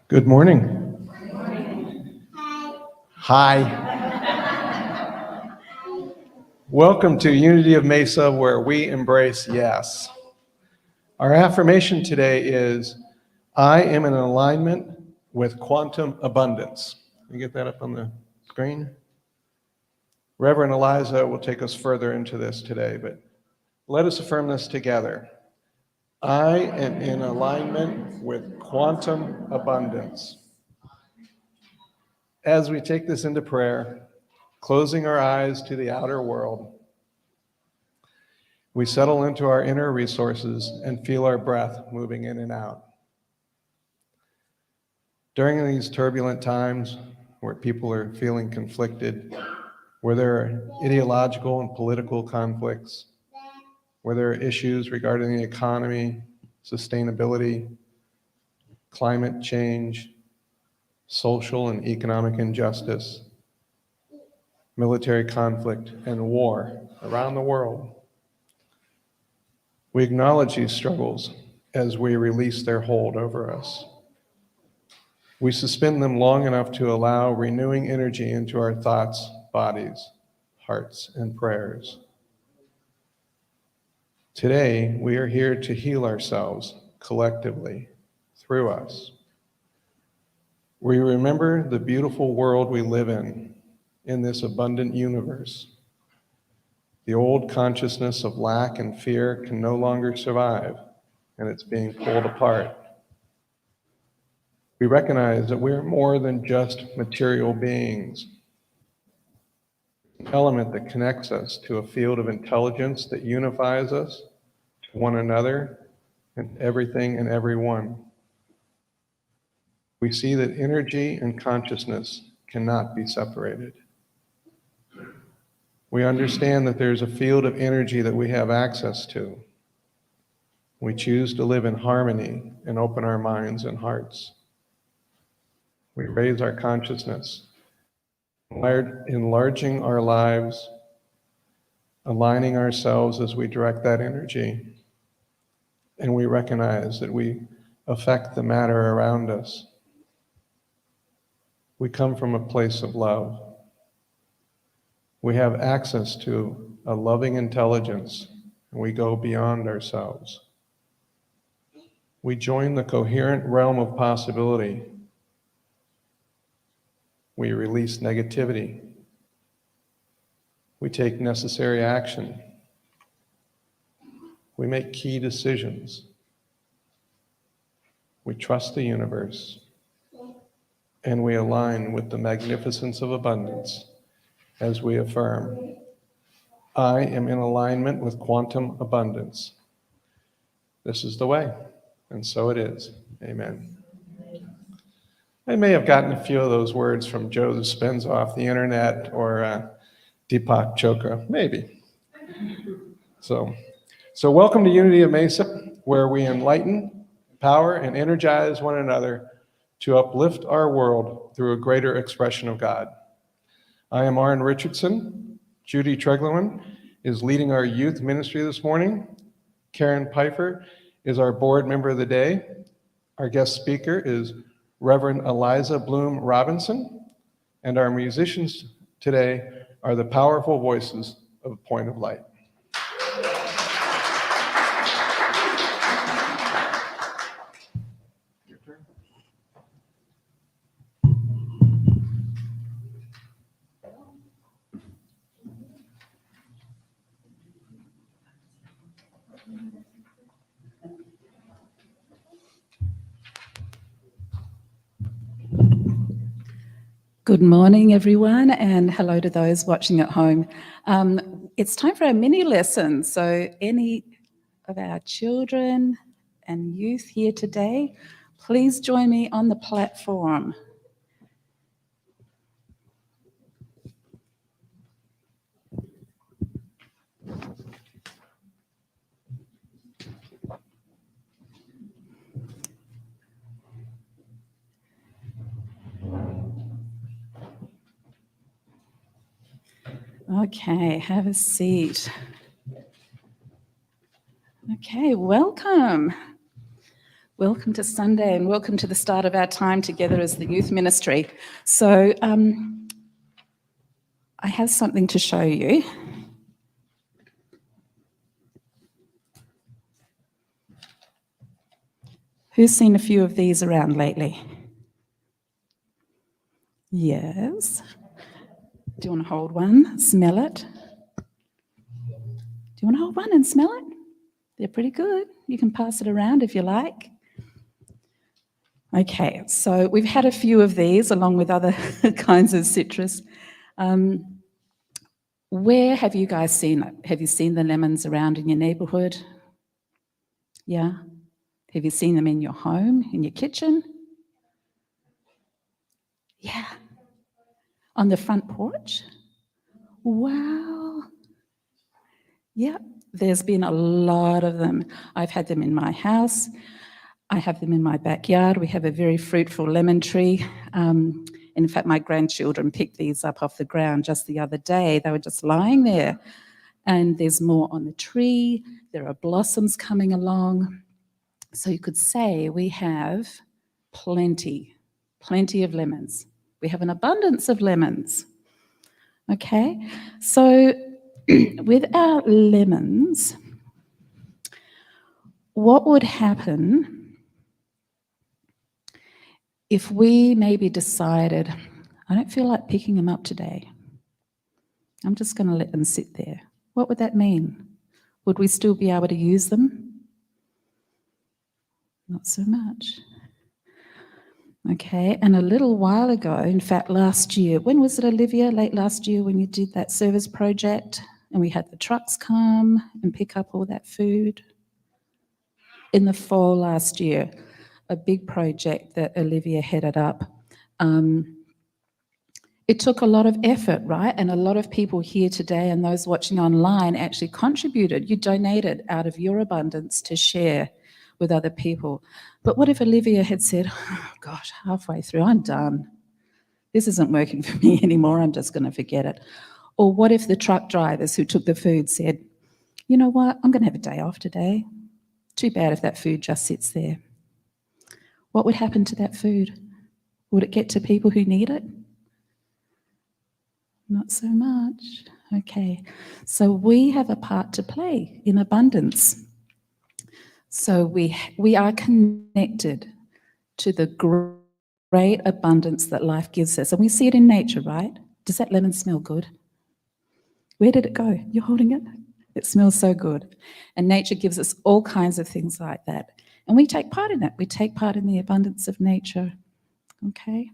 Good morning. Good morning. Hi. Welcome to Unity of Mesa, where we embrace yes. Our affirmation today is, I am in alignment with quantum abundance. Can you get that up on the screen? Reverend Eliza will take us further into this today, but let us affirm this together. I am in alignment with quantum abundance. As we take this into prayer, closing our eyes to the outer world, we settle into our inner resources and feel our breath moving in and out. During these turbulent times where people are feeling conflicted, where there are ideological and political conflicts, where there are issues regarding the economy, sustainability, climate change, social and economic injustice, military conflict, and war around the world, we acknowledge these struggles as we release their hold over us. We suspend them long enough to allow renewing energy into our thoughts, bodies, hearts, and prayers. Today, we are here to heal ourselves collectively through us. We remember the beautiful world we live in this abundant universe. The old consciousness of lack and fear can no longer survive, and it's being pulled apart. We recognize that we are more than just material beings. An element that connects us to a field of intelligence that unifies us to one another and everything and everyone. We see that energy and consciousness cannot be separated. We understand that there's a field of energy that we have access to. We choose to live in harmony and open our minds and hearts. We raise our consciousness, enlarging our lives, aligning ourselves as we direct that energy. And we recognize that we affect the matter around us. We come from a place of love. We have access to a loving intelligence, and we go beyond ourselves. We join the coherent realm of possibility. We release negativity. We take necessary action. We make key decisions. We trust the universe. And we align with the magnificence of abundance as we affirm, I am in alignment with quantum abundance. This is the way, and so it is. Amen. I may have gotten a few of those words from Joe Dispenza off the internet or Deepak Chopra, maybe. So welcome to Unity of Mesa, where we enlighten, empower, and energize one another to uplift our world through a greater expression of God. I am Arn Richardson. Judy Treglowin is leading our youth ministry this morning. Karen Pfeiffer is our board member of the day. Our guest speaker is Reverend Aliza Bloom Robinson. And our musicians today are the powerful voices of Point of Light. Good morning, everyone, and hello to those watching at home. It's time for our mini lesson. So any of our children and youth here today, please join me on the platform. Okay, have a seat. Okay, welcome. Welcome to Sunday and welcome to the start of our time together as the youth ministry. So I have something to show you. Who's seen a few of these around lately? Yes. Do you want to hold one? Smell it? Do you want to hold one and smell it? They're pretty good. You can pass it around if you like. Okay, so we've had a few of these along with other kinds of citrus. Where have you guys seen it? Have you seen the lemons around in your neighbourhood? Yeah? Have you seen them in your home, in your kitchen? Yeah. On the front porch? Wow. Yep, there's been a lot of them. I've had them in my house. I have them in my backyard. We have a very fruitful lemon tree. In fact, my grandchildren picked these up off the ground just the other day. They were just lying there. And there's more on the tree. There are blossoms coming along. So you could say we have plenty of lemons. We have an abundance of lemons. Okay, so with our lemons, what would happen if we maybe decided, I don't feel like picking them up today. I'm just going to let them sit there. What would that mean? Would we still be able to use them? Not so much. Okay, and a little while ago, in fact, last year, when was it, Olivia? Late last year when you did that service project and we had the trucks come and pick up all that food? In the fall last year, a big project that Olivia headed up. It took a lot of effort, right? And a lot of people here today and those watching online actually contributed. You donated out of your abundance to share with other people. But what if Olivia had said, oh, gosh, halfway through, I'm done. This isn't working for me anymore. I'm just going to forget it. Or what if the truck drivers who took the food said, you know what, I'm going to have a day off today. Too bad if that food just sits there. What would happen to that food? Would it get to people who need it? Not so much. Okay, so we have a part to play in abundance. So we are connected to the great abundance that life gives us. And we see it in nature, right? Does that lemon smell good? Where did it go? You're holding it? It smells so good. And nature gives us all kinds of things like that. And we take part in it. We take part in the abundance of nature. Okay?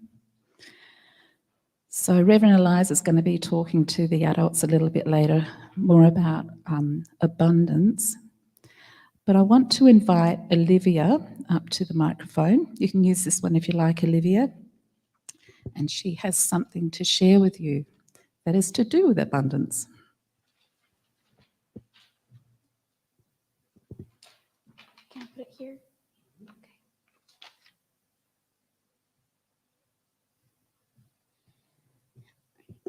So Reverend Eliza is going to be talking to the adults a little bit later, more about abundance. But I want to invite Olivia up to the microphone. You can use this one if you like, Olivia. And she has something to share with you that is to do with abundance. Can I put it here?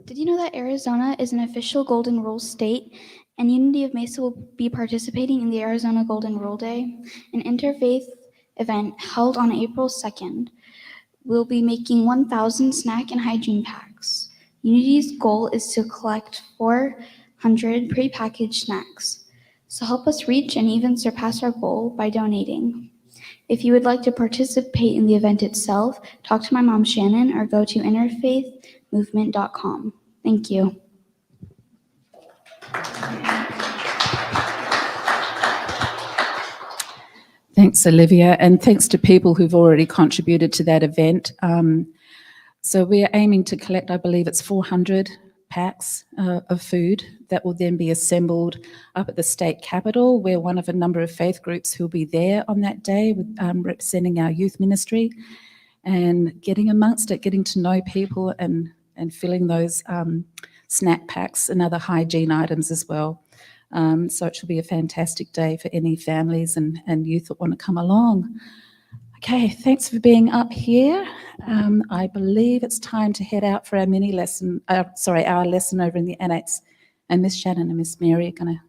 Did you know that Arizona is an official Golden Rule state, and Unity of Mesa will be participating in the Arizona Golden Rule Day, an interfaith event held on April 2nd? We'll be making 1,000 snack and hygiene packs. Unity's goal is to collect 400 prepackaged snacks. So help us reach and even surpass our goal by donating. If you would like to participate in the event itself, talk to my mom, Shannon, or go to interfaithmovement.com. Thank you. Thanks, Olivia, and thanks to people who've already contributed to that event. So we're aiming to collect, I believe it's 400 packs of food that will then be assembled up at the state capitol. We're one of a number of faith groups who'll be there on that day with, representing our youth ministry and getting amongst it, getting to know people and filling those snack packs and other hygiene items as well. So it should be a fantastic day for any families and youth that want to come along. Okay, thanks for being up here. I believe it's time to head out for our our lesson over in the annex. And Miss Shannon and Miss Mary are going to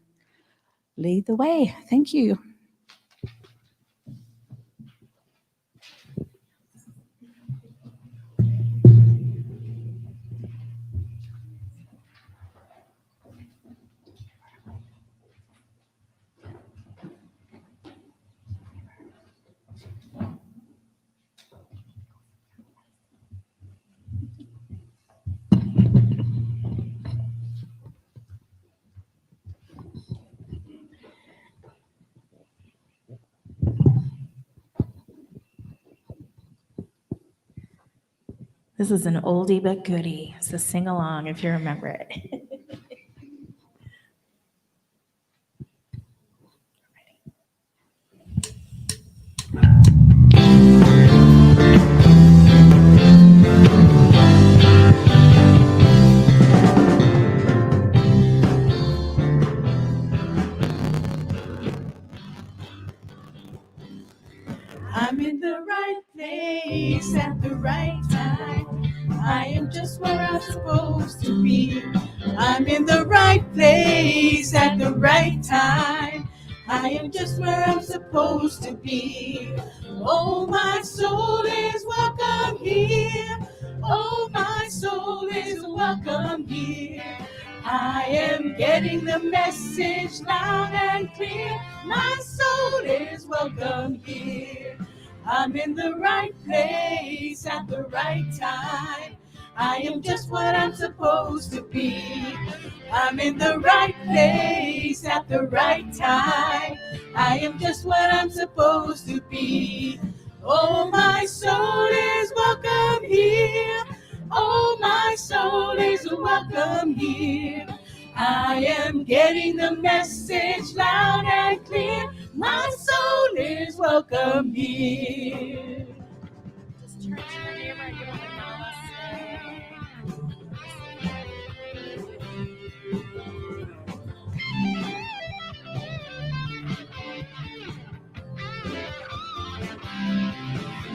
lead the way. Thank you. This is an oldie but goodie, so sing along if you remember it. I'm in the right place at the right time. I am just where I'm supposed to be. I'm in the right place at the right time. I am just where I'm supposed to be. Oh, my soul is welcome here. Oh, my soul is welcome here. I am getting the message loud and clear. My soul is welcome here. I'm in the right place at the right time. I am just what I'm supposed to be. I'm in the right place at the right time. I am just what I'm supposed to be. Oh, my soul is welcome here. Oh, my soul is welcome here. I am getting the message loud and clear. My soul is welcome here. Just turn to your neighbor and give them a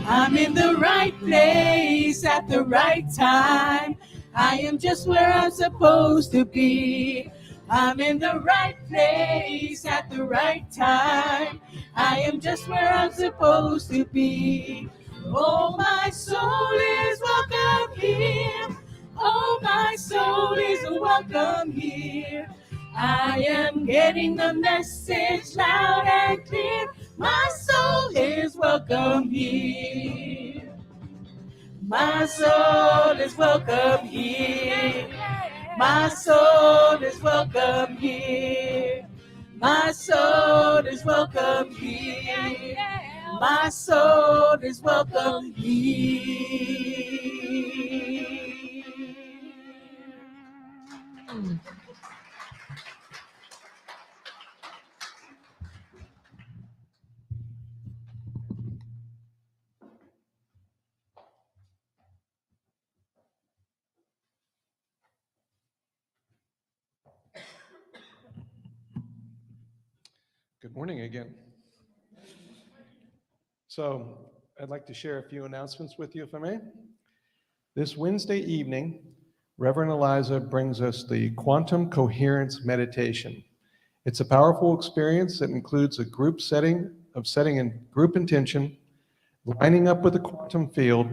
I'm in the right place at the right time. I am just where I'm supposed to be. I'm in the right place at the right time. I am just where I'm supposed to be. Oh, my soul is welcome here. Oh, my soul is welcome here. I am getting the message loud and clear. My soul is welcome here. My soul is welcome here. My soul is welcome here. My soul is welcome here. My soul is welcome here. Good morning again. So I'd like to share a few announcements with you, if I may. This Wednesday evening, Reverend Eliza brings us the Quantum Coherence Meditation. It's a powerful experience that includes a group setting in group intention, lining up with the quantum field,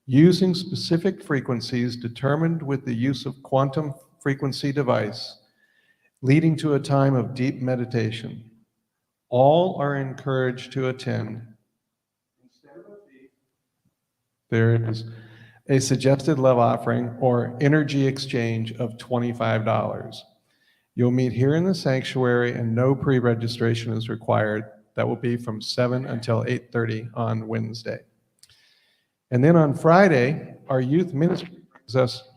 using specific frequencies determined with the use of quantum frequency device, leading to a time of deep meditation. All are encouraged to attend. Instead of a fee, there is a suggested love offering or energy exchange of $25. You'll meet here in the sanctuary and no pre-registration is required. That will be from 7 until 8:30 on Wednesday. And then on Friday, our youth ministry brings us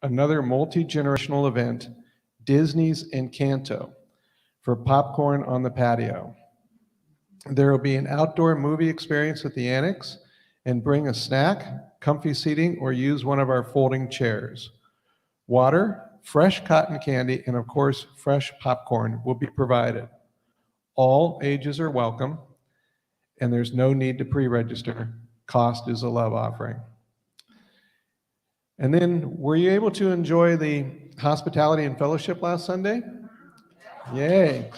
another multi-generational event, Disney's Encanto, for popcorn on the patio. There will be an outdoor movie experience at the annex, and bring a snack, comfy seating, or use one of our folding chairs. Water, fresh cotton candy, and of course, fresh popcorn will be provided. All ages are welcome, and there's no need to pre-register. Cost is a love offering. And then, were you able to enjoy the hospitality and fellowship last Sunday? Yay.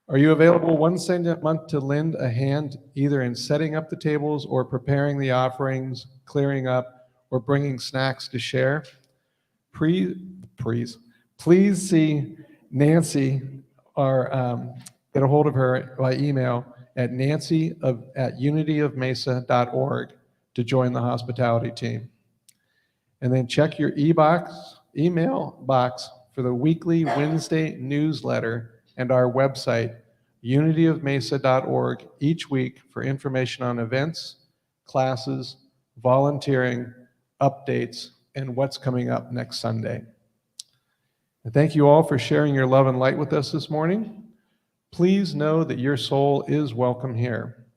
Are you available one Sunday a month to lend a hand either in setting up the tables or preparing the offerings, clearing up, or bringing snacks to share? Please see Nancy or get a hold of her by email at nancy@unityofmesa.org to join the hospitality team. And then check your email box for the weekly Wednesday newsletter and our website, unityofmesa.org, each week for information on events, classes, volunteering, updates, and what's coming up next Sunday. And thank you all for sharing your love and light with us this morning. Please know that your soul is welcome here.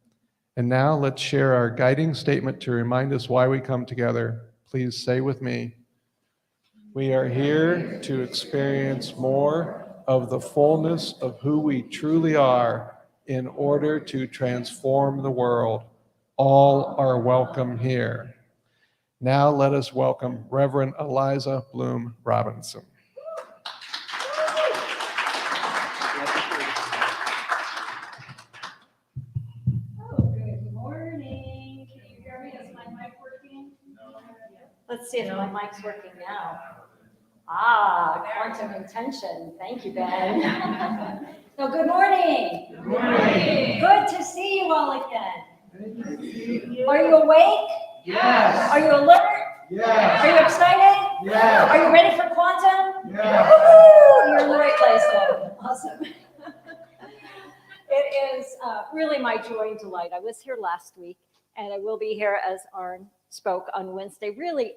And now let's share our guiding statement to remind us why we come together. Please say with me, we are here to experience more of the fullness of who we truly are in order to transform the world. All are welcome here. Now let us welcome Reverend Aliza Bloom Robinson. Good morning. Can you hear me? Is my mic working? Let's see if my mic's working now. Quantum intention. Thank you, Ben. So good morning. Good morning. Good to see you all again. Are you awake? Yes. Are you alert? Yes. Are you excited? Yes. Are you ready for quantum? Yes. Woo-hoo! You're in the right place then. Awesome. It is really my joy and delight. I was here last week, and I will be here as Arn spoke on Wednesday. Really,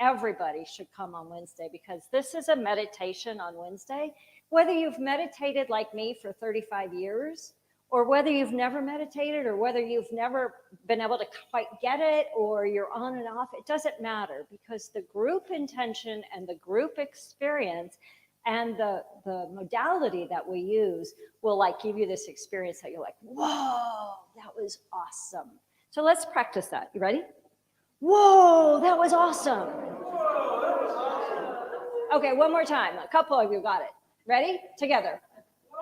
everybody should come on Wednesday because this is a meditation on Wednesday. Whether you've meditated like me for 35 years, or whether you've never meditated, or whether you've never been able to quite get it, or you're on and off, it doesn't matter because the group intention and the group experience and the modality that we use will give you this experience that you're like, whoa, that was awesome. So let's practice that. You ready? Whoa, that was awesome. Whoa, that was awesome. Okay, one more time. A couple of you got it. Ready? Together.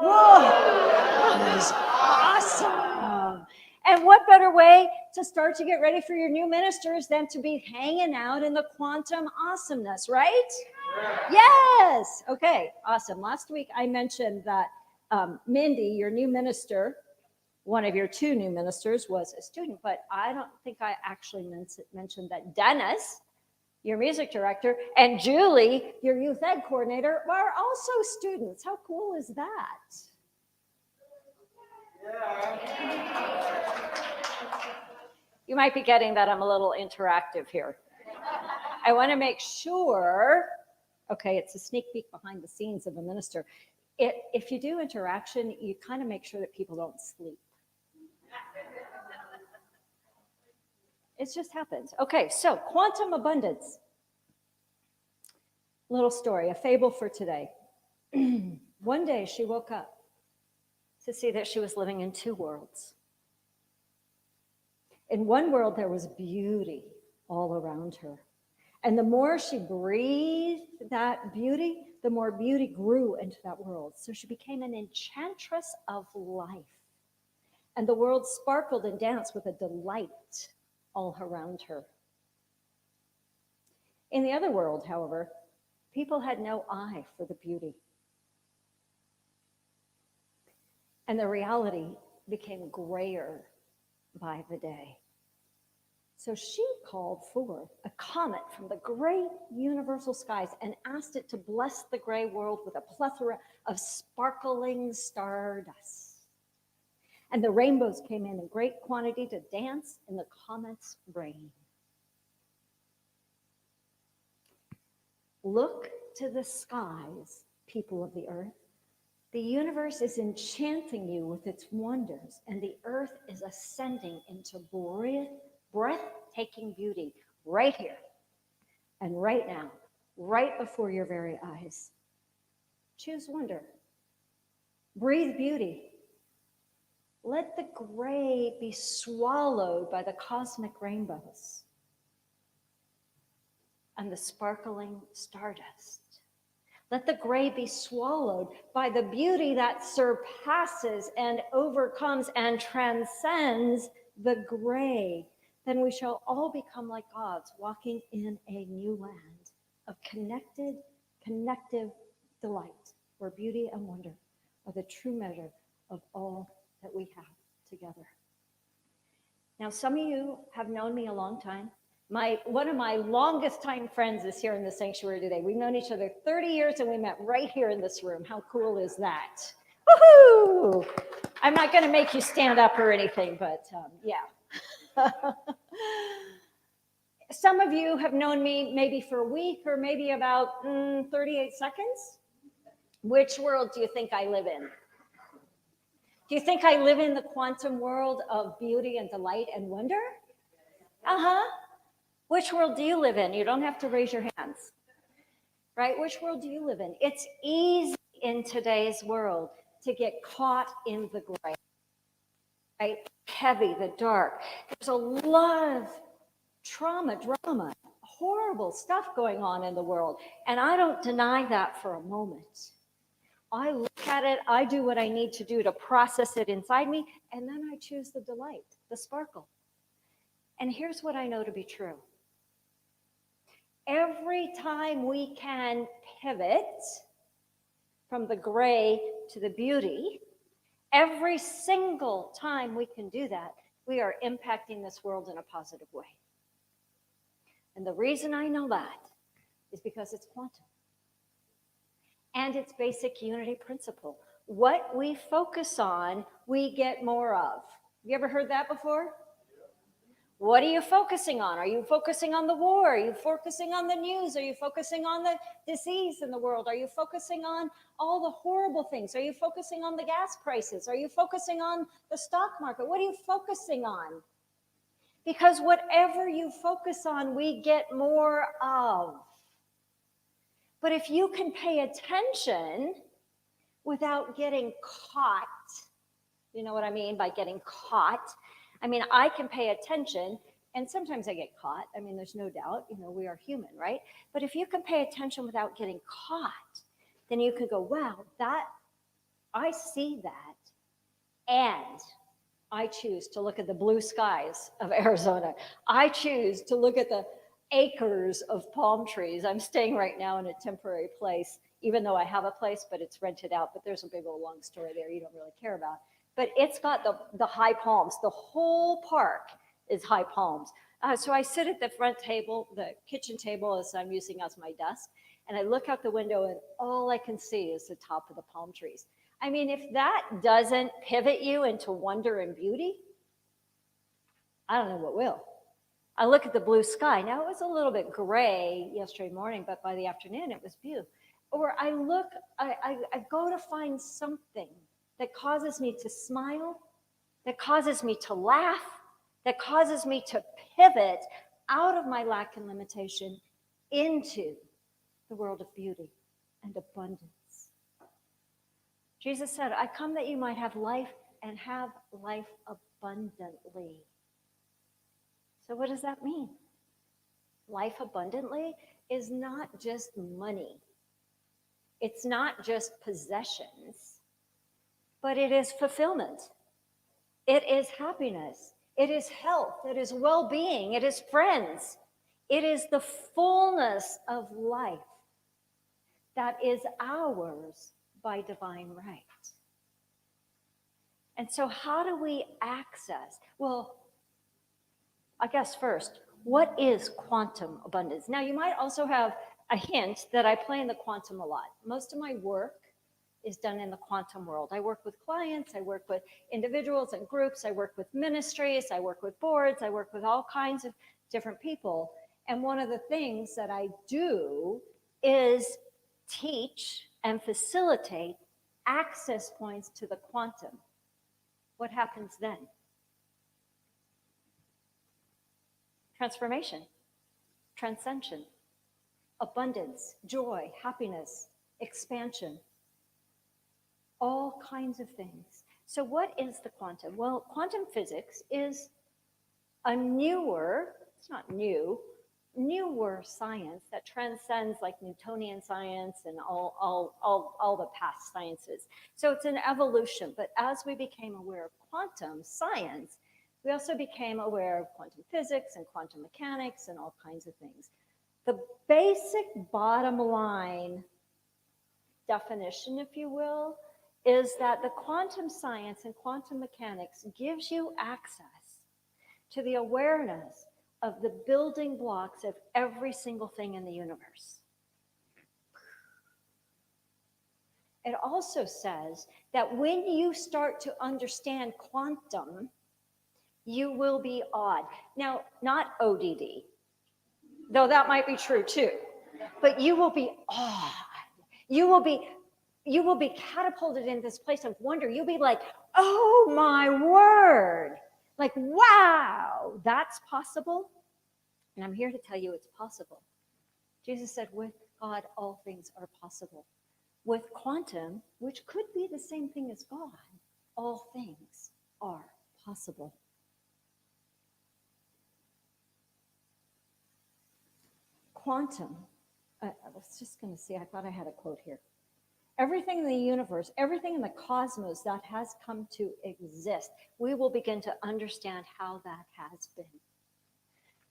Whoa, that was awesome. And what better way to start to get ready for your new ministers than to be hanging out in the quantum awesomeness, right? Yes. Okay, awesome. Last week I mentioned that Mindy, your new minister, one of your two new ministers was a student, but I don't think I actually mentioned that Dennis, your music director, and Julie, your youth ed coordinator, are also students. How cool is that? Yeah. You might be getting that I'm a little interactive here. I want to make sure, okay, it's a sneak peek behind the scenes of a minister. If you do interaction, you kind of make sure that people don't sleep. It just happens. Okay, so quantum abundance. Little story, a fable for today. One day she woke up to see that she was living in two worlds. In one world, there was beauty all around her. And the more she breathed that beauty, the more beauty grew into that world. So she became an enchantress of life. And the world sparkled and danced with a delight all around her. In the other world, however, people had no eye for the beauty. And the reality became grayer by the day. So she called forth a comet from the great universal skies and asked it to bless the gray world with a plethora of sparkling stardust. and the rainbows came in great quantity to dance in the comet's rain. Look to the skies, people of the earth. The universe is enchanting you with its wonders, and the earth is ascending into breathtaking beauty right here and right now, right before your very eyes. Choose wonder. Breathe beauty. Let the gray be swallowed by the cosmic rainbows and the sparkling stardust. Let the gray be swallowed by the beauty that surpasses and overcomes and transcends the gray. Then we shall all become like gods, walking in a new land of connective delight, where beauty and wonder are the true measure of all that we have together. Now, some of you have known me a long time. One of my longest time friends is here in the sanctuary today. We've known each other 30 years and we met right here in this room. How cool is that? Woohoo! I'm not going to make you stand up or anything, but yeah. Some of you have known me maybe for a week or maybe about 38 seconds. Which world do you think I live in? Do you think I live in the quantum world of beauty and delight and wonder? Uh-huh. Which world do you live in? You don't have to raise your hands, right? Which world do you live in? It's easy in today's world to get caught in the gray, right? Heavy, the dark. There's a lot of trauma, drama, horrible stuff going on in the world. And I don't deny that for a moment. I look at it, I do what I need to do to process it inside me, and then I choose the delight, the sparkle. And here's what I know to be true. Every time we can pivot from the gray to the beauty, every single time we can do that, we are impacting this world in a positive way. And the reason I know that is because it's quantum. And it's basic unity principle. What we focus on, we get more of. You ever heard that before? What are you focusing on? Are you focusing on the war? Are you focusing on the news? Are you focusing on the disease in the world? Are you focusing on all the horrible things? Are you focusing on the gas prices? Are you focusing on the stock market? What are you focusing on? Because whatever you focus on, we get more of. But if you can pay attention without getting caught, you know what I mean by getting caught? I mean, I can pay attention, and sometimes I get caught. I mean, there's no doubt, we are human, right? But if you can pay attention without getting caught, then you can go, wow, I see that, and I choose to look at the blue skies of Arizona. I choose to look at the acres of palm trees. I'm staying right now in a temporary place, even though I have a place, but it's rented out. But there's a big old long story there you don't really care about. But it's got the high palms. The whole park is high palms. So I sit at the front table, the kitchen table, as I'm using as my desk, and I look out the window, and all I can see is the top of the palm trees. I mean, if that doesn't pivot you into wonder and beauty, I don't know what will. I look at the blue sky. Now, it was a little bit gray yesterday morning, but by the afternoon, it was beautiful. Or I go to find something that causes me to smile, that causes me to laugh, that causes me to pivot out of my lack and limitation into the world of beauty and abundance. Jesus said, I come that you might have life and have life abundantly. So what does that mean? Life abundantly is not just money. It's not just possessions, but it is fulfillment. It is happiness. It is health. It is well-being. It is friends. It is the fullness of life that is ours by divine right. And so how do we access? Well, I guess first, what is quantum abundance? Now, you might also have a hint that I play in the quantum a lot. Most of my work is done in the quantum world. I work with clients, I work with individuals and groups, I work with ministries, I work with boards, I work with all kinds of different people. And one of the things that I do is teach and facilitate access points to the quantum. What happens then? Transformation, transcension, abundance, joy, happiness, expansion, all kinds of things. So what is the quantum? Well, quantum physics is a newer, it's not new, newer science that transcends like Newtonian science and all the past sciences. So it's an evolution, but as we became aware of quantum science, we also became aware of quantum physics and quantum mechanics and all kinds of things. The basic bottom line definition, if you will, is that the quantum science and quantum mechanics gives you access to the awareness of the building blocks of every single thing in the universe. It also says that when you start to understand quantum, you will be awed. Now, not ODD, though that might be true too, but you will be awed. You will be catapulted in this place of wonder. You'll be like, oh my word. Like, wow, that's possible. And I'm here to tell you it's possible. Jesus said, with God, all things are possible. With quantum, which could be the same thing as God, all things are possible. Quantum, I was just going to see, I thought I had a quote here. Everything in the universe, everything in the cosmos that has come to exist, we will begin to understand how that has been.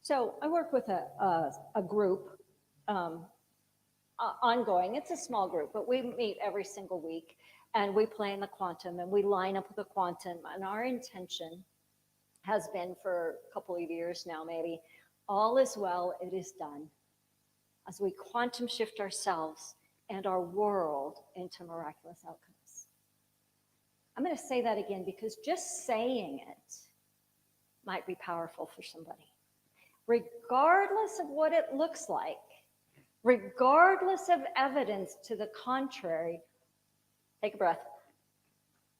So I work with a group, ongoing. It's a small group, but we meet every single week, and we play in the quantum, and we line up with the quantum. And our intention has been for a couple of years now, maybe, all is well, it is done. As we quantum shift ourselves and our world into miraculous outcomes. I'm going to say that again because just saying it might be powerful for somebody. Regardless of what it looks like, regardless of evidence to the contrary, take a breath,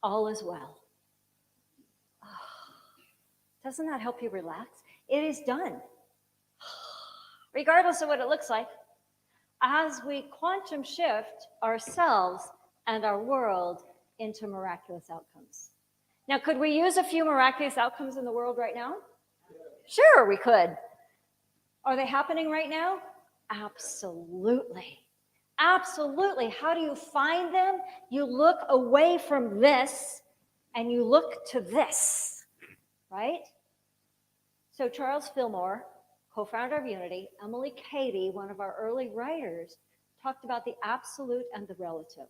all is well. Doesn't that help you relax? It is done. Regardless of what it looks like, as we quantum shift ourselves and our world into miraculous outcomes. Now, could we use a few miraculous outcomes in the world right now? Sure, we could. Are they happening right now? Absolutely. Absolutely. How do you find them? You look away from this and you look to this, right? So Charles Fillmore, co-founder of Unity, Emily Cady, one of our early writers, talked about the absolute and the relative.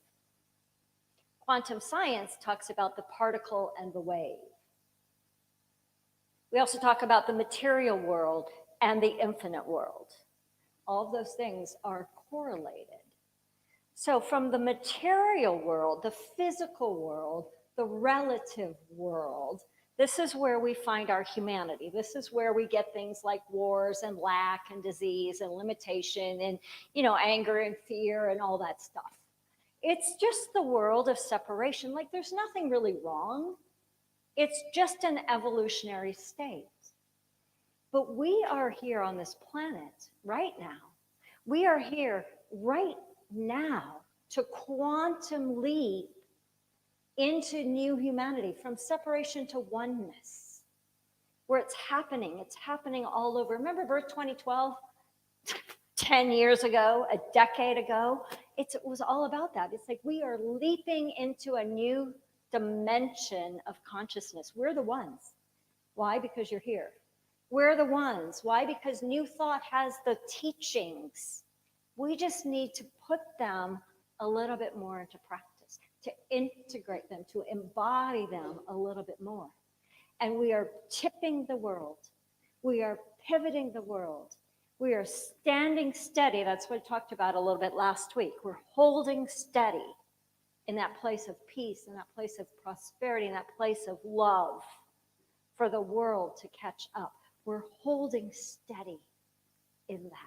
Quantum science talks about the particle and the wave. We also talk about the material world and the infinite world. All of those things are correlated. So from the material world, the physical world, the relative world, this is where we find our humanity. This is where we get things like wars and lack and disease and limitation and, anger and fear and all that stuff. It's just the world of separation. Like there's nothing really wrong. It's just an evolutionary state. But we are here on this planet right now. We are here right now to quantum leap into new humanity, from separation to oneness, where it's happening all over. Remember Birth 2012? 10 years ago, a decade ago, it was all about that. It's like we are leaping into a new dimension of consciousness. We're the ones. Why? Because you're here. We're the ones. Why? Because New Thought has the teachings. We just need to put them a little bit more into practice, to integrate them, to embody them a little bit more. And we are tipping the world. We are pivoting the world. We are standing steady. That's what I talked about a little bit last week. We're holding steady in that place of peace, in that place of prosperity, in that place of love for the world to catch up. We're holding steady in that.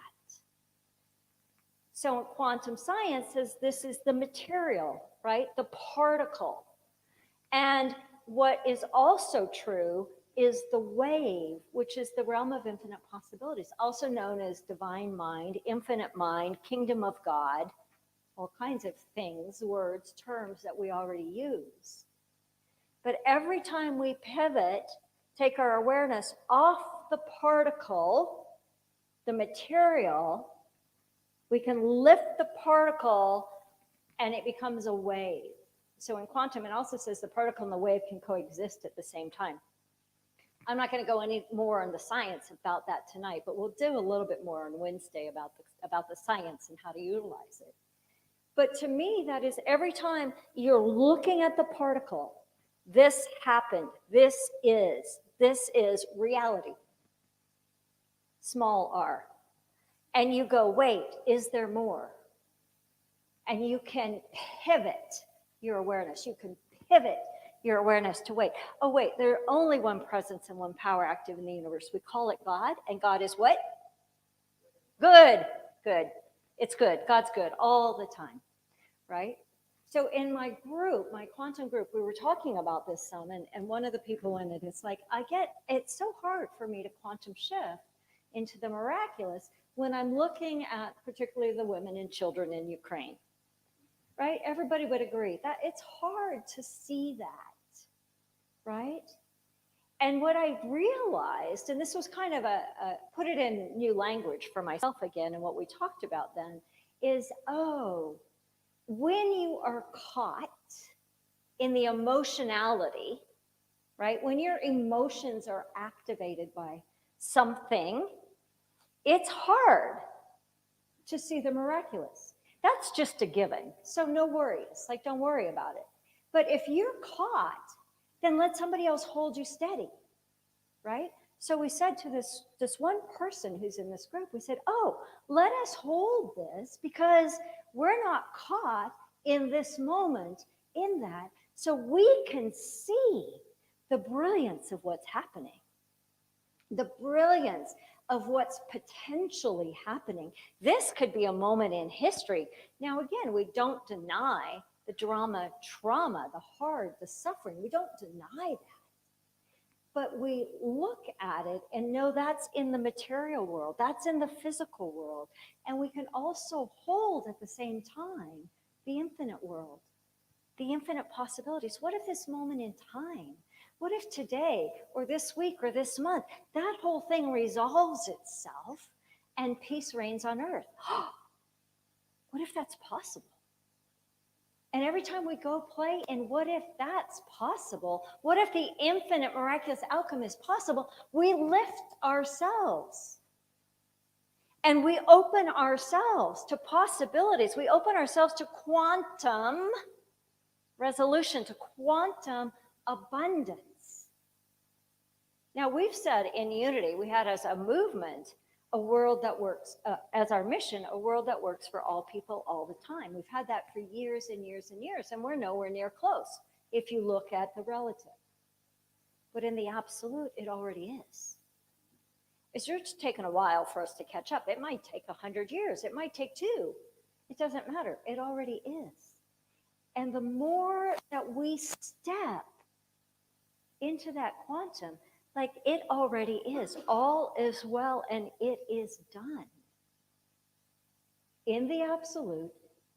So in quantum science says this is the material, right? The particle. And what is also true is the wave, which is the realm of infinite possibilities, also known as divine mind, infinite mind, kingdom of God, all kinds of things, words, terms that we already use. But every time we pivot, take our awareness off the particle, the material, we can lift the particle and it becomes a wave. So in quantum, it also says the particle and the wave can coexist at the same time. I'm not going to go any more on the science about that tonight, but we'll do a little bit more on Wednesday about the science and how to utilize it. But to me, that is every time you're looking at the particle, this happened, this is reality, small r. And you go, wait, is there more? And you can pivot your awareness. You can pivot your awareness to wait. Oh, wait, there's only one presence and one power active in the universe. We call it God, and God is what? Good, good. It's good. God's good all the time, right? So in my group, my quantum group, we were talking about this some, and one of the people in it is like, it's so hard for me to quantum shift into the miraculous when I'm looking at particularly the women and children in Ukraine, right? Everybody would agree that it's hard to see that, right? And what I realized, and this was kind of put it in new language for myself again, and what we talked about then, is, when you are caught in the emotionality, right? When your emotions are activated by something, it's hard to see the miraculous. That's just a given. So no worries. Like, don't worry about it. But if you're caught, then let somebody else hold you steady, right? So we said to this one person who's in this group, we said, let us hold this because we're not caught in this moment in that. So we can see the brilliance of what's happening, the brilliance of what's potentially happening. This could be a moment in history. Now, again, we don't deny the drama, trauma, the hard, the suffering. We don't deny that. But we look at it and know that's in the material world, that's in the physical world. And we can also hold at the same time the infinite world, the infinite possibilities. What if this moment in time, what if today or this week or this month, that whole thing resolves itself and peace reigns on earth? What if that's possible? And every time we go play in what if that's possible, what if the infinite miraculous outcome is possible, we lift ourselves and we open ourselves to possibilities. We open ourselves to quantum resolution, to quantum abundance. Now, we've said in Unity, we had as a movement, a world that works, as our mission, a world that works for all people all the time. We've had that for years and years and years, and we're nowhere near close if you look at the relative. But in the absolute, it already is. It's just taken a while for us to catch up. It might take 100 years. It might take 2. It doesn't matter. It already is. And the more that we step into that quantum, like it already is, all is well and it is done. In the absolute,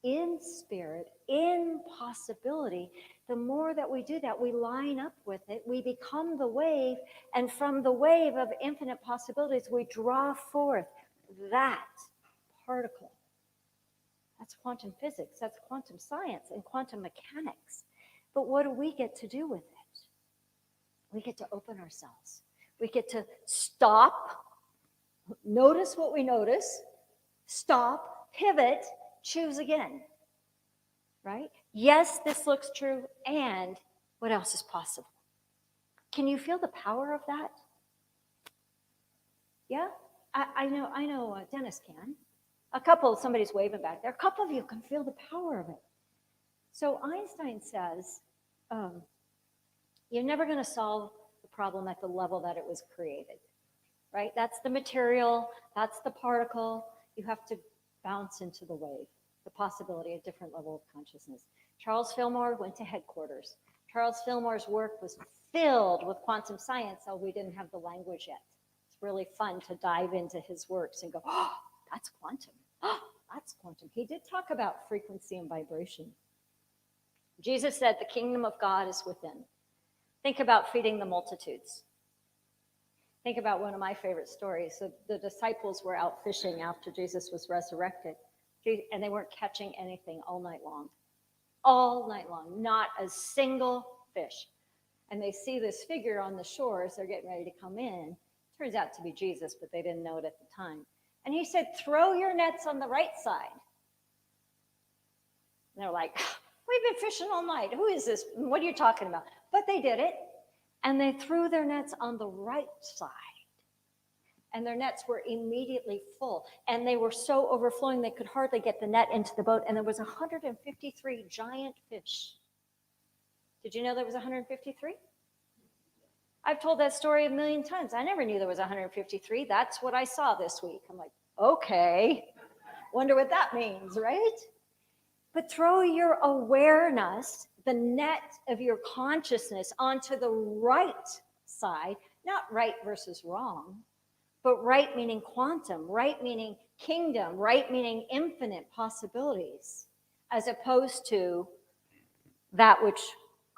in spirit, in possibility, the more that we do that, we line up with it, we become the wave, and from the wave of infinite possibilities, we draw forth that particle. That's quantum physics, that's quantum science and quantum mechanics. But what do we get to do with it? We get to open ourselves. We get to stop, notice what we notice, stop, pivot, choose again, right? Yes, this looks true, and what else is possible? Can you feel the power of that? Yeah, I know Dennis can. Somebody's waving back there. A couple of you can feel the power of it. So Einstein says, you're never going to solve the problem at the level that it was created, right? That's the material, that's the particle. You have to bounce into the wave, the possibility, a different level of consciousness. Charles Fillmore went to headquarters. Charles Fillmore's work was filled with quantum science, so we didn't have the language yet. It's really fun to dive into his works and go, oh, that's quantum. Oh, that's quantum. He did talk about frequency and vibration. Jesus said the kingdom of God is within. Think about feeding the multitudes. Think about one of my favorite stories. So the disciples were out fishing after Jesus was resurrected, and they weren't catching anything all night long. All night long, not a single fish. And they see this figure on the shore as they're getting ready to come in. Turns out to be Jesus, but they didn't know it at the time. And he said, throw your nets on the right side. And they're like, we've been fishing all night. Who is this? What are you talking about? But they did it. And they threw their nets on the right side. And their nets were immediately full. And they were so overflowing they could hardly get the net into the boat. And there was 153 giant fish. Did you know there was 153? I've told that story a million times. I never knew there was 153. That's what I saw this week. I'm like, okay, wonder what that means, right? But throw your awareness, the net of your consciousness, onto the right side, not right versus wrong, but right meaning quantum, right meaning kingdom, right meaning infinite possibilities, as opposed to that which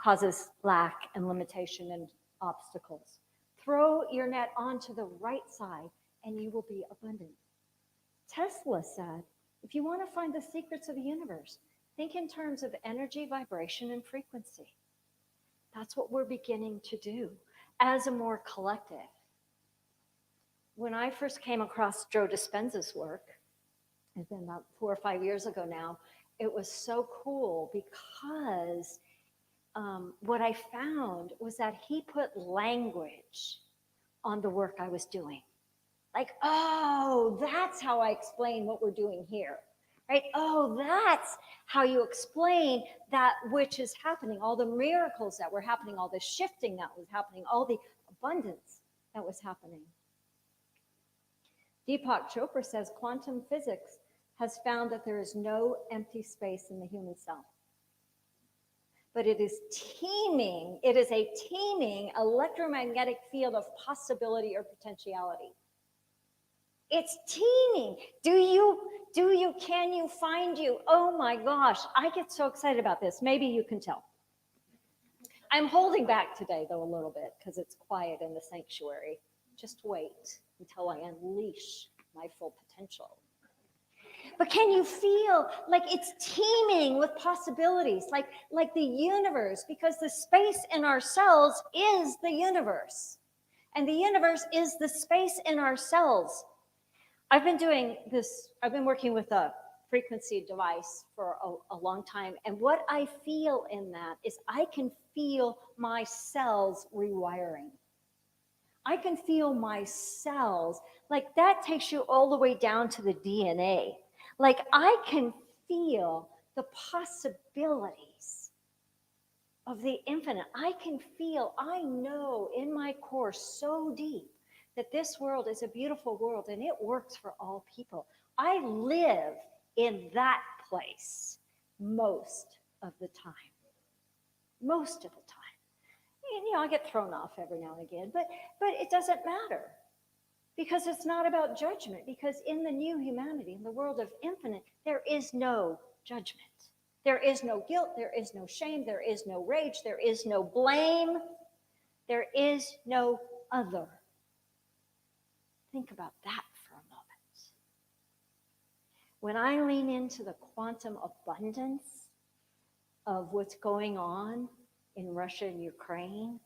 causes lack and limitation and obstacles. Throw your net onto the right side and you will be abundant. Tesla said, if you want to find the secrets of the universe, think in terms of energy, vibration, and frequency. That's what we're beginning to do as a more collective. When I first came across Joe Dispenza's work, it's been about 4 or 5 years ago now, it was so cool because what I found was that he put language on the work I was doing. Like, oh, that's how I explain what we're doing here, right? Oh, that's how you explain that which is happening, all the miracles that were happening, all the shifting that was happening, all the abundance that was happening. Deepak Chopra says quantum physics has found that there is no empty space in the human cell. But it is teeming, it is a teeming electromagnetic field of possibility or potentiality. It's teeming. Can you find you? Oh my gosh, I get so excited about this. Maybe you can tell. I'm holding back today though a little bit because it's quiet in the sanctuary. Just wait until I unleash my full potential. But can you feel like it's teeming with possibilities, like the universe, because the space in our cells is the universe. And the universe is the space in our cells. I've been doing this, I've been working with a frequency device for a long time. And what I feel in that is I can feel my cells rewiring. I can feel my cells, like that takes you all the way down to the DNA. Like I can feel the possibilities of the infinite. I know in my core so deep that this world is a beautiful world and it works for all people. I live in that place most of the time. Most of the time. You know, I get thrown off every now and again, but it doesn't matter. Because it's not about judgment. Because in the new humanity, in the world of infinite, there is no judgment. There is no guilt. There is no shame. There is no rage. There is no blame. There is no other. Think about that for a moment. When I lean into the quantum abundance of what's going on in Russia and Ukraine,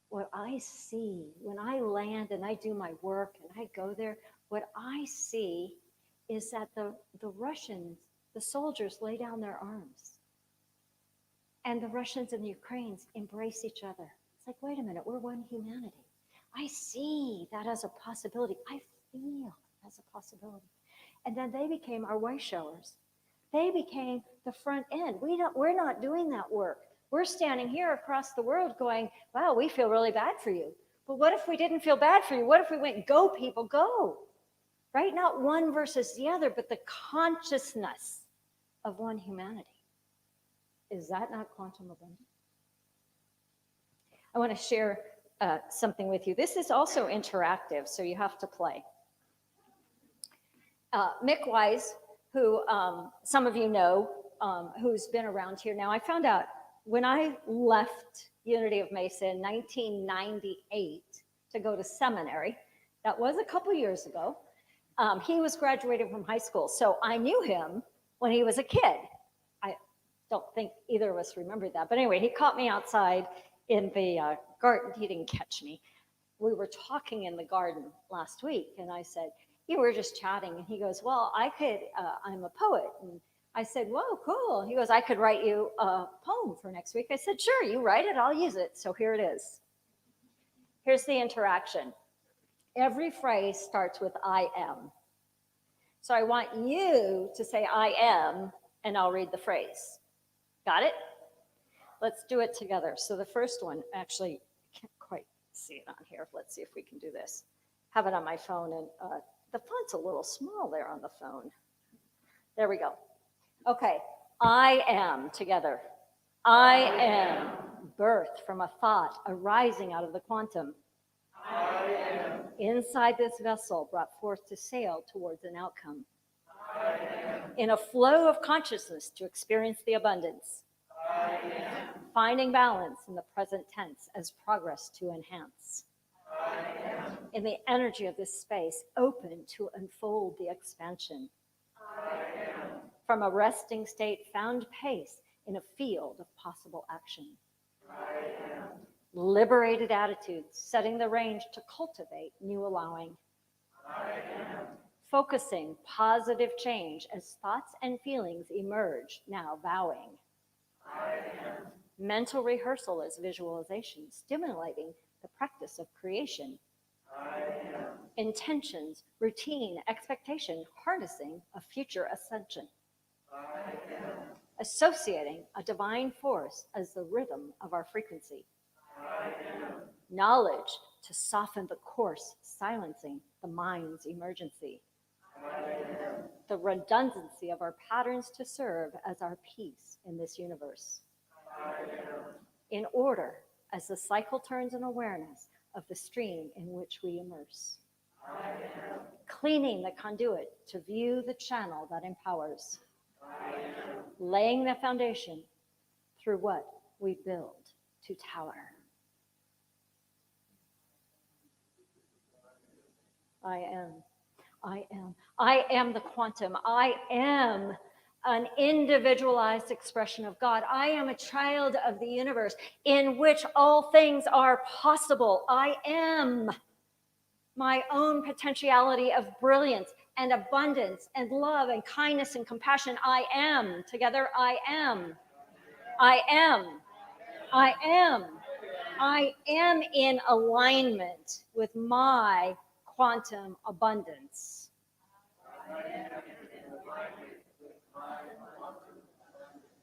what I see when I land and I do my work and I go there, what I see is that the Russians, the soldiers lay down their arms. And the Russians and the Ukrainians embrace each other. It's like, wait a minute, we're one humanity. I see that as a possibility. I feel it as a possibility. And then they became our way showers. They became the front end. We're not doing that work. We're standing here across the world going, wow, we feel really bad for you. But what if we didn't feel bad for you? What if we went, go people, go? Right? Not one versus the other, but the consciousness of one humanity. Is that not quantum abundance? I want to share something with you. This is also interactive, so you have to play. Mick Wise, who some of you know, who's been around here now, I found out when I left Unity of Mesa in 1998 to go to seminary, that was a couple years ago, he was graduating from high school. So I knew him when he was a kid. I don't think either of us remembered that. But anyway, he caught me outside in the garden. He didn't catch me. We were talking in the garden last week, and I said, we were just chatting, and he goes, well, I'm a poet. And I said, whoa, cool. He goes, I could write you a poem for next week. I said, sure, you write it, I'll use it. So here it is. Here's the interaction. Every phrase starts with I am. So I want you to say I am, and I'll read the phrase. Got it? Let's do it together. So the first one, actually, I can't quite see it on here. Let's see if we can do this. Have it on my phone, and the font's a little small there on the phone. There we go. Okay, I am together. I am birth from a thought arising out of the quantum. I am inside this vessel brought forth to sail towards an outcome. I am in a flow of consciousness to experience the abundance. I am finding balance in the present tense as progress to enhance. I am in the energy of this space open to unfold the expansion. I am from a resting state found pace in a field of possible action. I am liberated attitudes setting the range to cultivate new allowing. I am focusing positive change as thoughts and feelings emerge, now vowing. I am mental rehearsal as visualization, stimulating the practice of creation. I am intentions, routine, expectation, harnessing a future ascension. I am associating a divine force as the rhythm of our frequency. I am knowledge to soften the course, silencing the mind's emergency. I am the redundancy of our patterns to serve as our peace in this universe. I am in order as the cycle turns in awareness of the stream in which we immerse. I am cleaning the conduit to view the channel that empowers. I am laying the foundation through what we build to tower. I am the quantum. I am an individualized expression of God. I am a child of the universe in which all things are possible. I am my own potentiality of brilliance and abundance and love and kindness and compassion. I am. Together, I am. I am. I am. I am in alignment with my quantum abundance.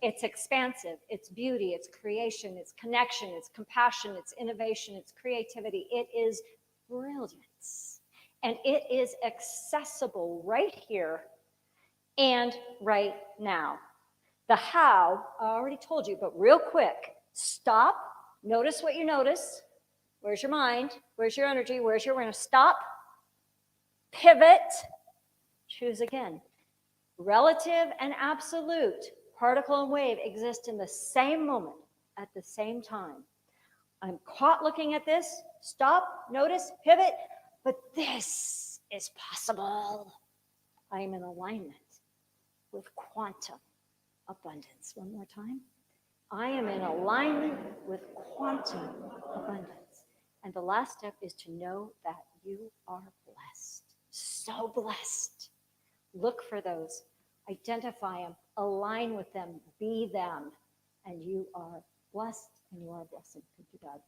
It's expansive, it's beauty, it's creation, it's connection, it's compassion, it's innovation, it's creativity. It is brilliance. And it is accessible right here and right now. The how, I already told you, but real quick, stop, notice what you notice. Where's your mind? Where's your energy? Where's your awareness? Stop, pivot, choose again. Relative and absolute, particle and wave exist in the same moment at the same time. I'm caught looking at this, stop, notice, pivot, but this is possible. I am in alignment with quantum abundance. One more time. I am in alignment with quantum abundance. And the last step is to know that you are blessed. So blessed. Look for those, identify them, align with them, be them, and you are blessed and you are a blessing. Thank you, God.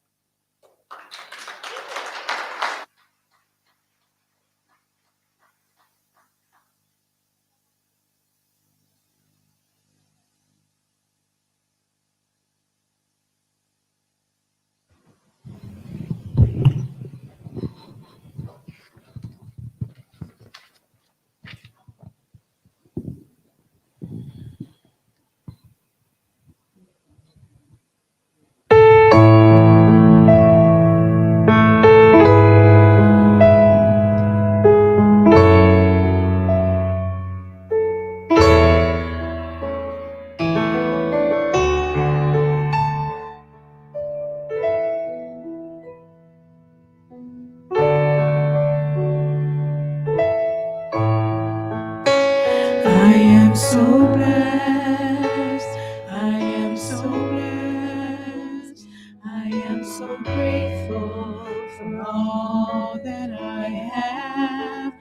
so blessed. I am so blessed. I am so grateful for all that I have.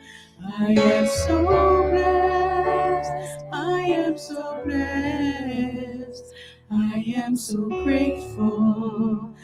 I am so blessed. I am so blessed. I am so grateful.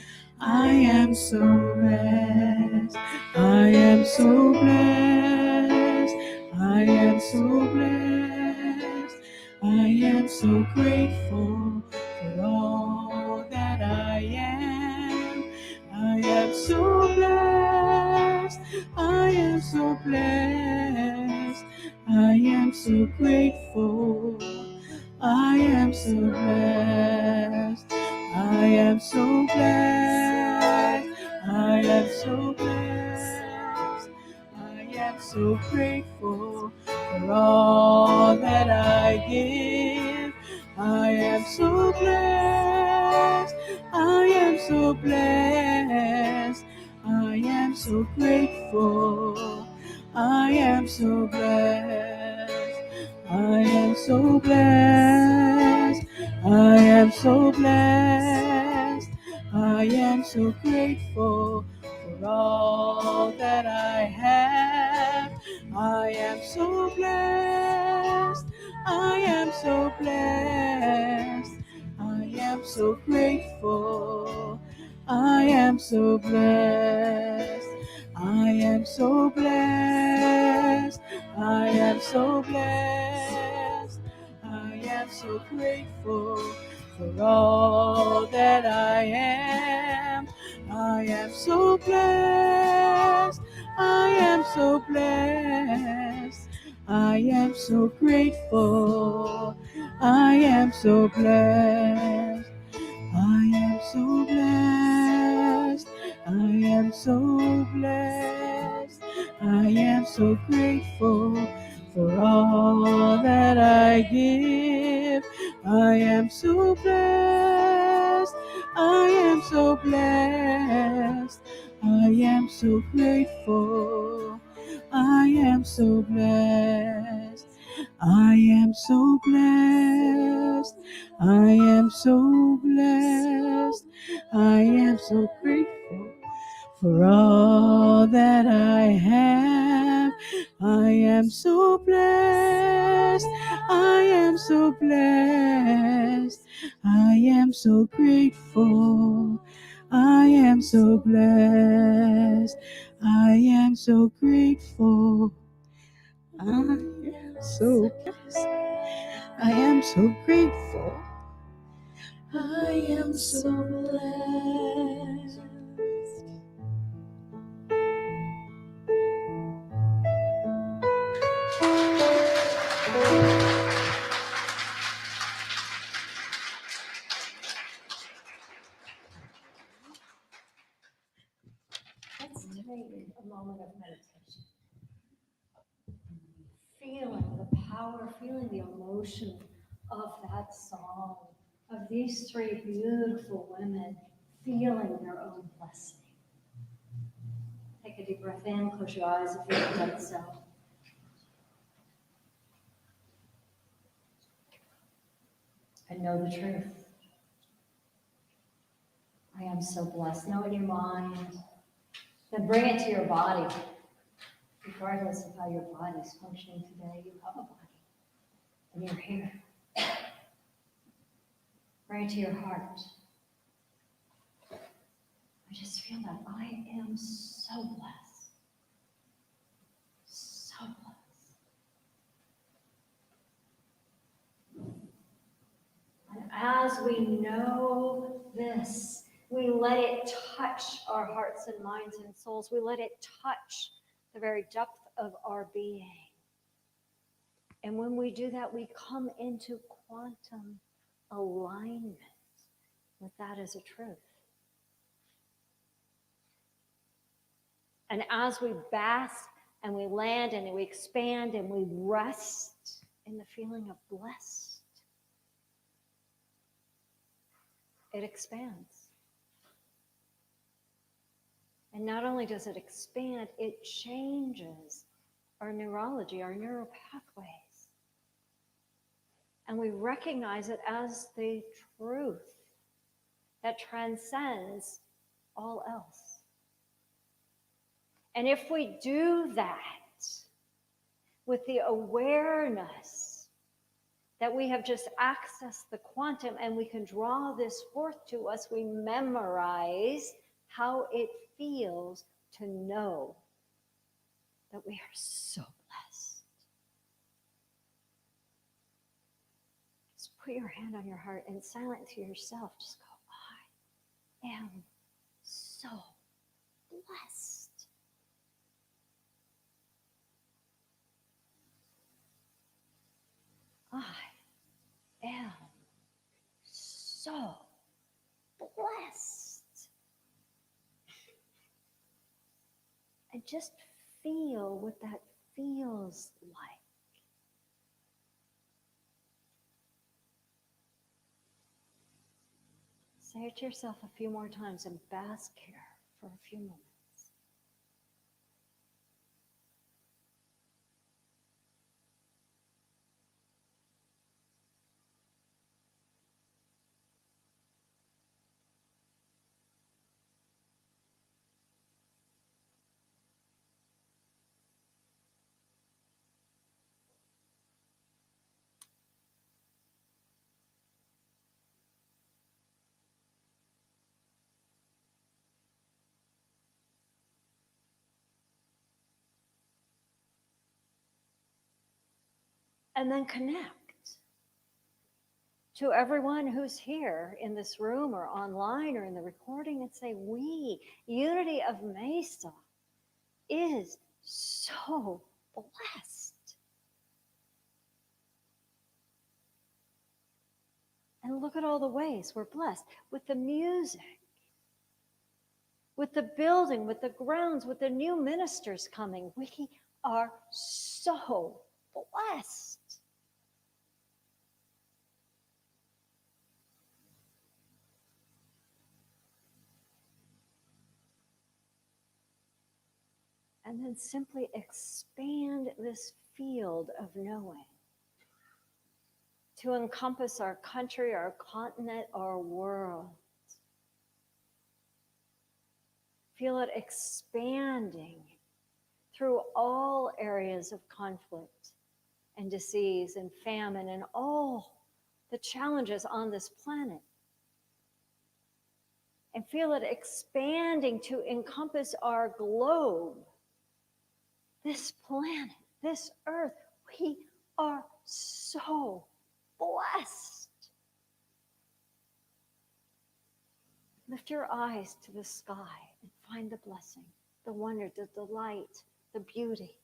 I am so blessed. I am so blessed. I am so blessed. I am so grateful for all that I am. I am so blessed. I am so blessed. I am so grateful. I am so blessed. I am so blessed. I am so blessed. I am so grateful for all that I give. I am so blessed. I am so blessed. I am so grateful. I am so blessed. I am so blessed. I am so blessed. I am so grateful for all that I have. I am so blessed. I am so blessed. I am so grateful. I am so blessed. I am so blessed. I am so blessed. I am so grateful for all that I am. I am so blessed. I am so blessed. I am so grateful. I am so blessed. I am so blessed. I am so blessed. I am so grateful for all that I give. I am so blessed. I am so blessed. I am so grateful. I am so blessed. I am so blessed. I am so blessed. I am so grateful for all that I have. I am so blessed. I am so blessed. I am so grateful. I am so blessed. I am so grateful. I am so blessed. I am so grateful. I am so blessed. Let's take a moment of meditation. Feeling the power, feeling the emotion of that song, of these three beautiful women feeling their own blessing. Take a deep breath in, close your eyes if you haven't done so. And know the truth. I am so blessed. Know it in your mind. Then bring it to your body. Regardless of how your body is functioning today, you have a body. And you're here. Bring it to your heart. I just feel that I am so blessed. So blessed. And as we know this, we let it touch our hearts and minds and souls. We let it touch the very depth of our being. And when we do that, we come into quantum alignment with that as a truth. And as we bask and we land and we expand and we rest in the feeling of blessed, it expands. And not only does it expand, it changes our neurology, our neural pathways. and we recognize it as the truth that transcends all else. And if we do that with the awareness that we have just accessed the quantum and we can draw this forth to us, we memorize how it feels to know that we are so blessed. Just put your hand on your heart and silent to yourself. Just go, I am so blessed. I am so blessed. And just feel what that feels like. Say it to yourself a few more times and bask here for a few moments. And then connect to everyone who's here in this room or online or in the recording and say, we, Unity of Mesa, is so blessed. And look at all the ways we're blessed with the music, with the building, with the grounds, with the new ministers coming. We are so blessed. And then simply expand this field of knowing to encompass our country, our continent, our world. Feel it expanding through all areas of conflict and disease and famine and all the challenges on this planet. And feel it expanding to encompass our globe, this planet, this earth. We are so blessed. Lift your eyes to the sky and find the blessing, the wonder, the delight, the beauty.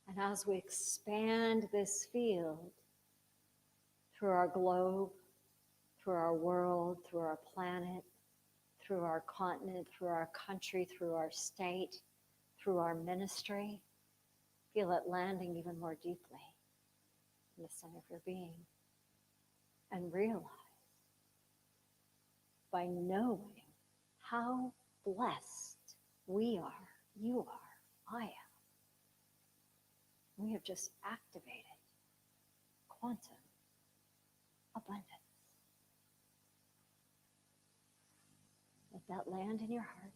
And as we expand this field through our globe, through our world, through our planet, through our continent, through our country, through our state, through our ministry, feel it landing even more deeply in the center of your being. And realize by knowing how blessed we are, you are, I am, we have just activated quantum abundance. Let that land in your heart,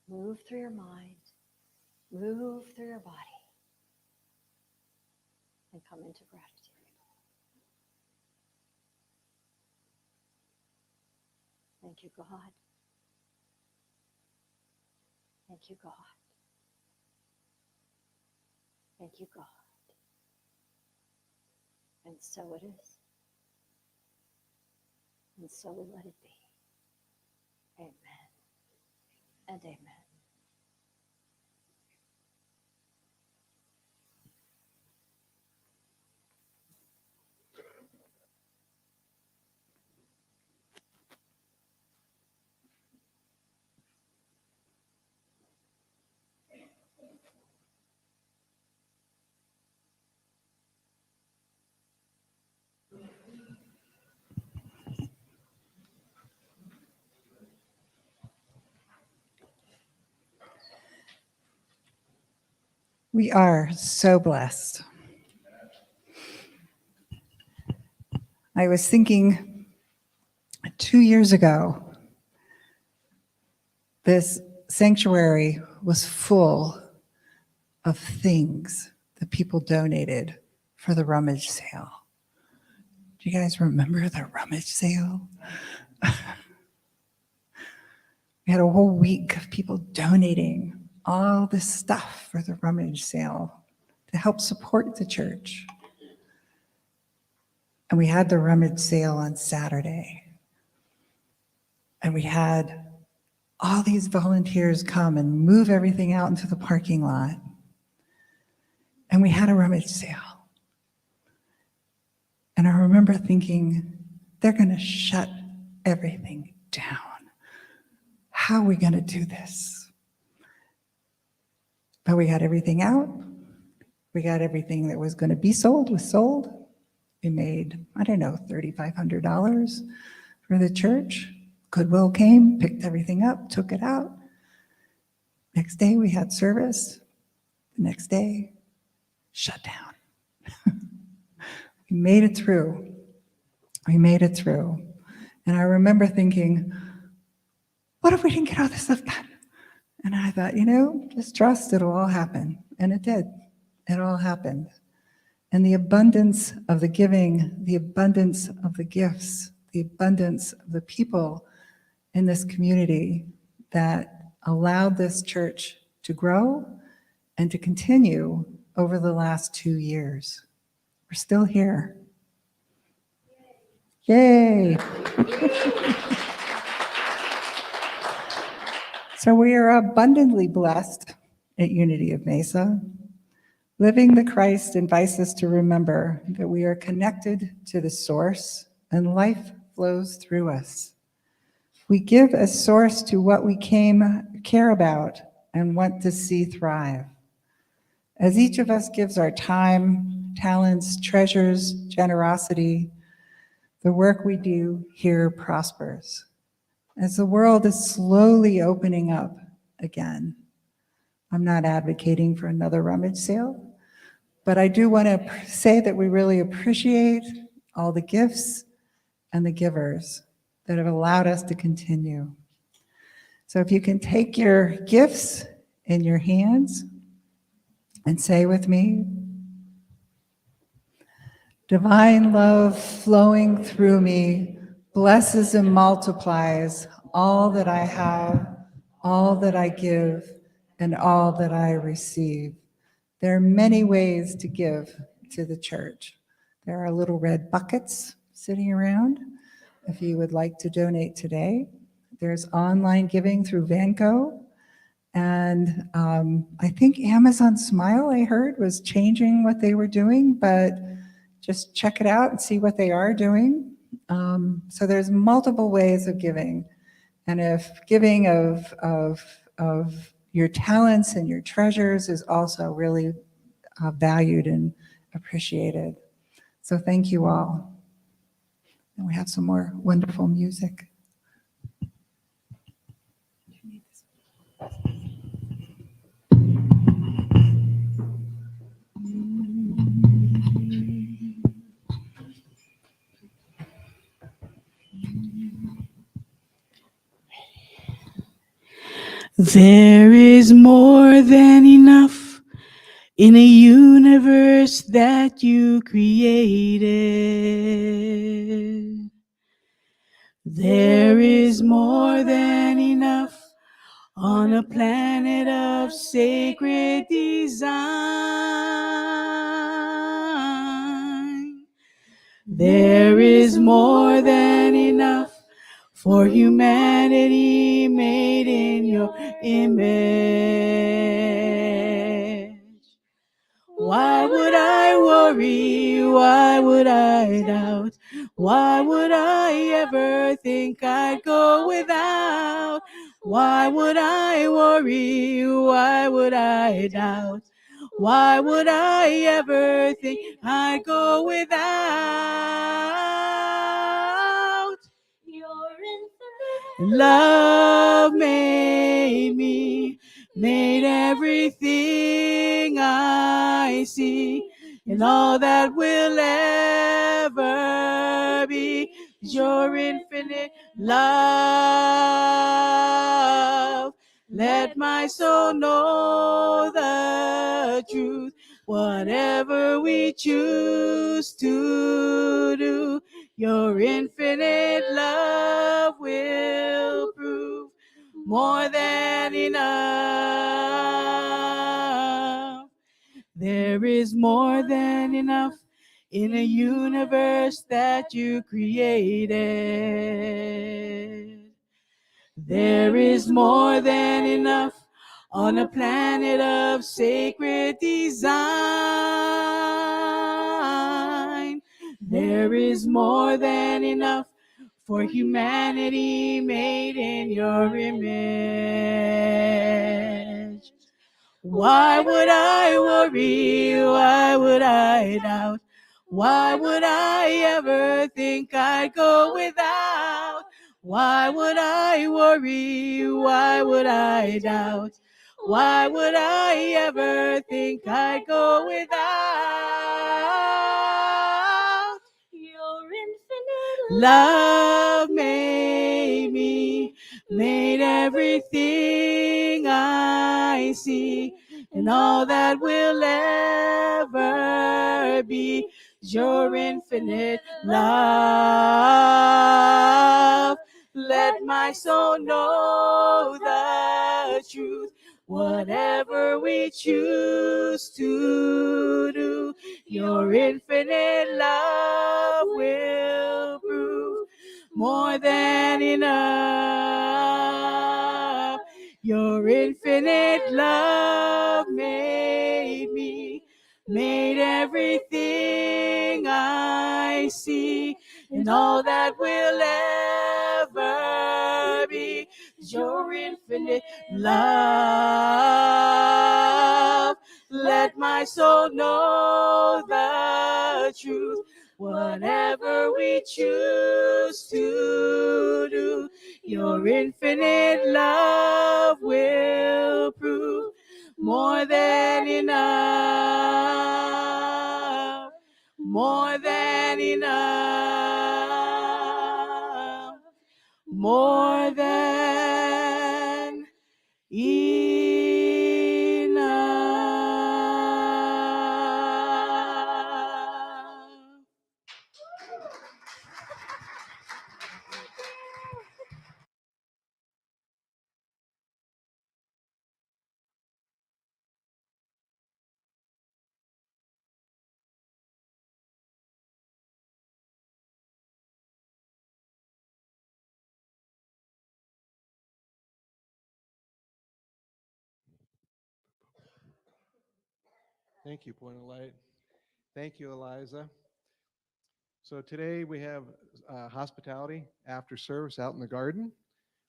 move through your mind, move through your body, and come into gratitude. Thank you, God. Thank you, God. Thank you, God. And so it is. And so we let it be. Amen and amen. We are so blessed. I was thinking 2 years ago, this sanctuary was full of things that people donated for the rummage sale. Do you guys remember the rummage sale? We had a whole week of people donating all this stuff for the rummage sale to help support the church. And we had the rummage sale on Saturday. And we had all these volunteers come and move everything out into the parking lot. And we had a rummage sale. And I remember thinking, they're going to shut everything down. How are we going to do this? But we got everything out. We got everything that was going to be sold was sold. We made, I don't know, $3,500 for the church. Goodwill came, picked everything up, took it out. Next day we had service. The next day, shut down. We made it through. We made it through. And I remember thinking, what if we didn't get all this stuff done? And I thought, just trust it'll all happen. And it did. It all happened. And the abundance of the giving, the abundance of the gifts, the abundance of the people in this community that allowed this church to grow and to continue over the last 2 years. We're still here. Yay! So we are abundantly blessed at Unity of Mesa. Living the Christ invites us to remember that we are connected to the source and life flows through us. We give a source to what we care about and want to see thrive. As each of us gives our time, talents, treasures, generosity, the work we do here prospers. As the world is slowly opening up again, I'm not advocating for another rummage sale, but I do want to say that we really appreciate all the gifts and the givers that have allowed us to continue. So if you can take your gifts in your hands and say with me, divine love flowing through me blesses and multiplies all that I have, all that I give, and all that I receive. There are many ways to give to the church. There are little red buckets sitting around if you would like to donate today. There's online giving through Vanco. And I think Amazon Smile, I heard, was changing what they were doing, but just check it out and see what they are doing. So there's multiple ways of giving. And if giving of your talents and your treasures is also really valued and appreciated. So thank you all. And we have some more wonderful music. There is more than enough in a universe that you created. There is more than enough on a planet of sacred design. There is more than enough for humanity made in your image. Why would I worry? Why would I doubt? Why would I ever think I'd go without? Why would I worry? Why would I doubt? Why would I ever think I'd go without? Your infinite love made me. made everything I see, and all that will ever be is your infinite love. Let my soul know the truth, whatever we choose to do, your infinite love will prove more than enough. There is more than enough in a universe that you created. There is more than enough on a planet of sacred design. There is more than enough for humanity made in your image. Why would I worry? Why would I doubt? Why would I ever think I'd go without? Why would I worry? Why would I doubt? Why would I ever think I'd go without? Your infinite Love made me, made everything I see, and all that will ever be is your infinite love. Let my soul know the truth, whatever we choose to do, your infinite love will prove more than enough. Your infinite love made me, made everything I see, and all that will ever be is your infinite love. Let my soul know the truth, whatever we choose to do, your infinite love will prove more than enough, more than enough, more than enough. Thank you, Point of Light. Thank you, Eliza. So today we have hospitality after service out in the garden.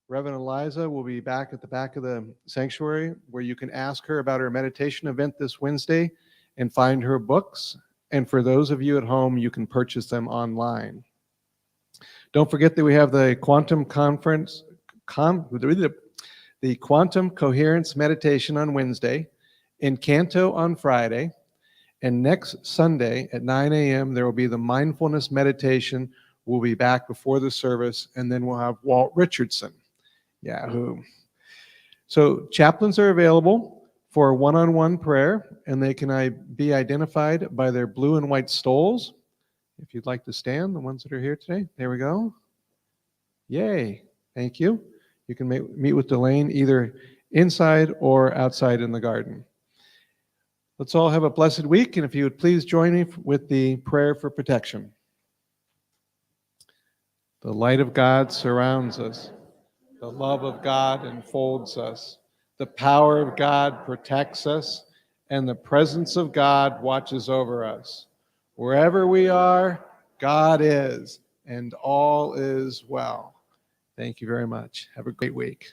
Reverend Eliza will be back at the back of the sanctuary where you can ask her about her meditation event this Wednesday and find her books. And for those of you at home, you can purchase them online. Don't forget that we have the quantum conference, the quantum coherence meditation on Wednesday, Encanto on Friday, and next Sunday at 9 a.m., there will be the mindfulness meditation. We'll be back before the service, and then we'll have Walt Richardson. Yahoo. So chaplains are available for one-on-one prayer, and they can be identified by their blue and white stoles. If you'd like to stand, the ones that are here today. There we go. Yay. Thank you. You can meet with Delane either inside or outside in the garden. Let's all have a blessed week, and if you would please join me with the prayer for protection. The light of God surrounds us. The love of God enfolds us. The power of God protects us, and the presence of God watches over us. Wherever we are, God is, and all is well. Thank you very much. Have a great week.